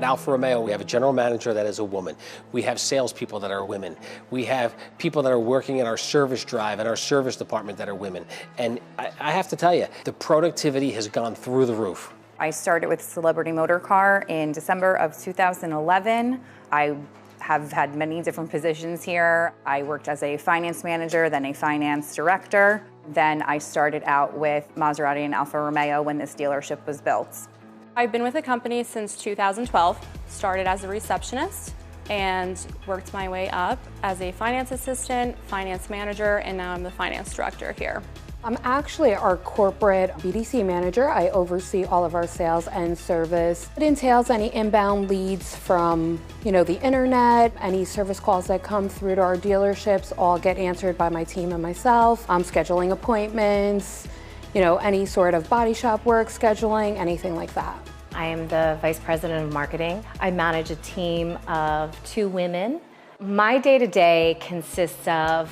At Alfa Romeo, we have a general manager that is a woman. We have salespeople that are women. We have people that are working in our service drive and our service department that are women. And I have to tell you, the productivity has gone through the roof. I started with Celebrity Motor Car in December of 2011. I have had many different positions here. I worked as a finance manager, then a finance director. Then I started out with Maserati and Alfa Romeo when this dealership was built. I've been with the company since 2012, started as a receptionist and worked my way up as a finance assistant, finance manager, and now I'm the finance director here. I'm actually our corporate BDC manager. I oversee all of our sales and service. It entails any inbound leads from, the internet, any service calls that come through to our dealerships all get answered by my team and myself. I'm scheduling appointments, any sort of body shop work, scheduling, anything like that. I am the Vice President of Marketing. I manage a team of 2 women. My day-to-day consists of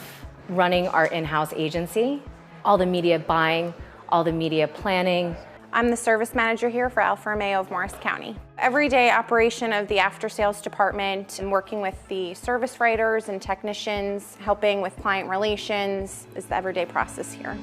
running our in-house agency, all the media buying, all the media planning. I'm the service manager here for Alfa Romeo of Morris County. Everyday operation of the after-sales department and working with the service writers and technicians, helping with client relations is the everyday process here.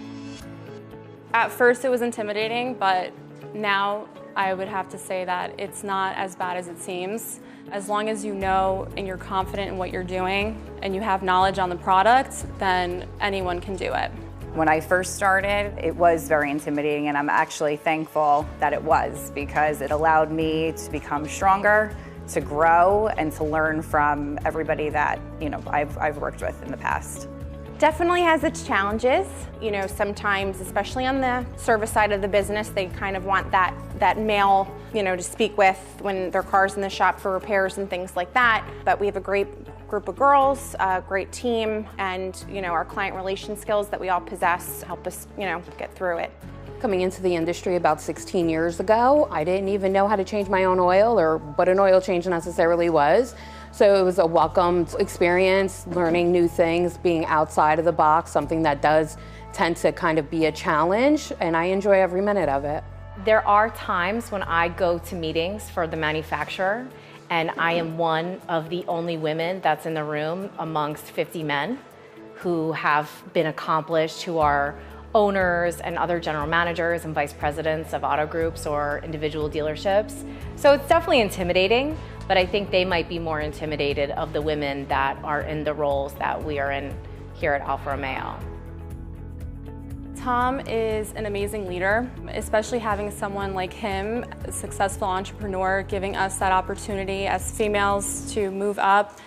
At first it was intimidating, but now I would have to say that it's not as bad as it seems. As long as you know and you're confident in what you're doing and you have knowledge on the product, then anyone can do it. When I first started, it was very intimidating, and I'm actually thankful that it was, because it allowed me to become stronger, to grow, and to learn from everybody that I've worked with in the past. Definitely has its challenges. Sometimes, especially on the service side of the business, they kind of want that male, to speak with when their car's in the shop for repairs and things like that. But we have a great group of girls, a great team, and our client relation skills that we all possess help us, get through it. Coming into the industry about 16 years ago, I didn't even know how to change my own oil or what an oil change necessarily was. So it was a welcomed experience, learning new things, being outside of the box, something that does tend to kind of be a challenge, and I enjoy every minute of it. There are times when I go to meetings for the manufacturer, and I am one of the only women that's in the room amongst 50 men who have been accomplished, who are owners and other general managers and vice presidents of auto groups or individual dealerships. So it's definitely intimidating, but I think they might be more intimidated of the women that are in the roles that we are in here at Alfa Romeo. Tom is an amazing leader, especially having someone like him, a successful entrepreneur, giving us that opportunity as females to move up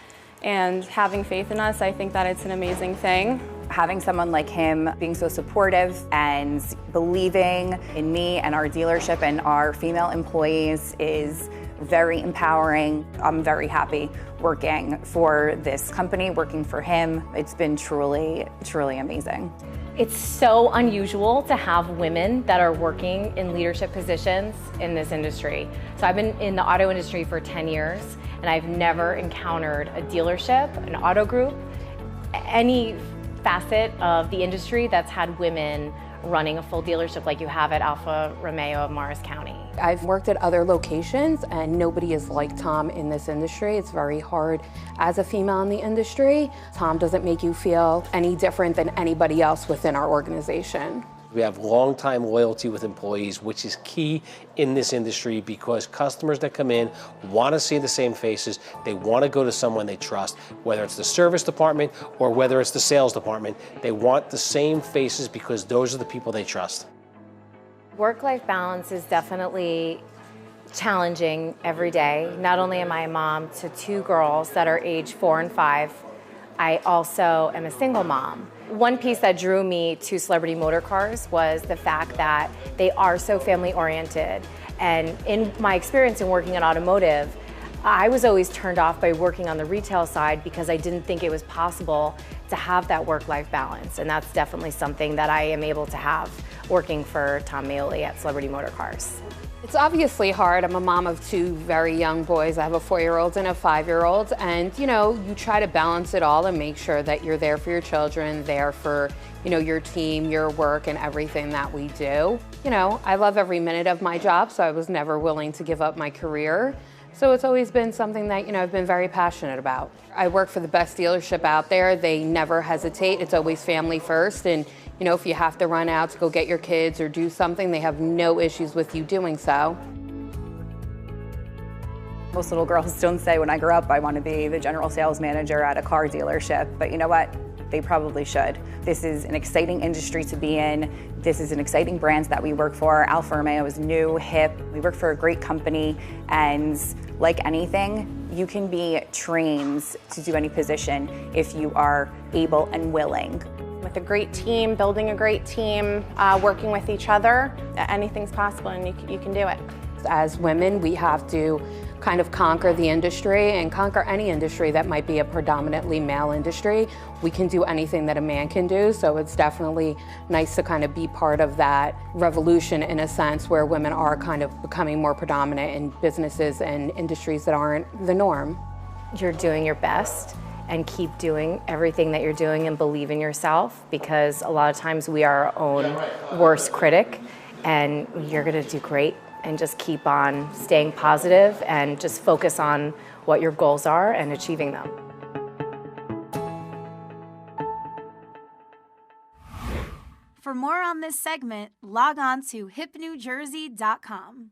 and having faith in us. I think that it's an amazing thing. Having someone like him being so supportive and believing in me and our dealership and our female employees is very empowering. I'm very happy working for this company, working for him. It's been truly, truly amazing. It's so unusual to have women that are working in leadership positions in this industry. So I've been in the auto industry for 10 years, and I've never encountered a dealership, an auto group, any facet of the industry that's had women running a full dealership like you have at Alfa Romeo of Morris County. I've worked at other locations, and nobody is like Tom in this industry. It's very hard as a female in the industry. Tom doesn't make you feel any different than anybody else within our organization. We have long-time loyalty with employees, which is key in this industry, because customers that come in want to see the same faces. They want to go to someone they trust, whether it's the service department or whether it's the sales department. They want the same faces because those are the people they trust. Work-life balance is definitely challenging every day. Not only am I a mom to 2 girls that are age 4 and 5, I also am a single mom. One piece that drew me to Celebrity Motor Cars was the fact that they are so family-oriented. And in my experience in working in automotive, I was always turned off by working on the retail side because I didn't think it was possible to have that work-life balance. And that's definitely something that I am able to have working for Tom Maoli at Celebrity Motor Cars. It's obviously hard. I'm a mom of 2 very young boys. I have a 4-year-old and a 5-year-old. And, you try to balance it all and make sure that you're there for your children, there for, your team, your work, and everything that we do. I love every minute of my job, so I was never willing to give up my career. So it's always been something that, I've been very passionate about. I work for the best dealership out there. They never hesitate. It's always family first. And, if you have to run out to go get your kids or do something, they have no issues with you doing so. Most little girls don't say when I grow up I want to be the general sales manager at a car dealership, but you know what? They probably should. This is an exciting industry to be in. This is an exciting brand that we work for. Alfa Romeo is new, hip. We work for a great company, and like anything, you can be trained to do any position if you are able and willing. With a great team, building a great team, working with each other, anything's possible and you can do it. As women, we have to kind of conquer the industry and conquer any industry that might be a predominantly male industry. We can do anything that a man can do, so it's definitely nice to kind of be part of that revolution in a sense where women are kind of becoming more predominant in businesses and industries that aren't the norm. You're doing your best and keep doing everything that you're doing and believe in yourself, because a lot of times we are our own worst critic, and you're gonna do great. And just keep on staying positive and just focus on what your goals are and achieving them. For more on this segment, log on to hipnewjersey.com.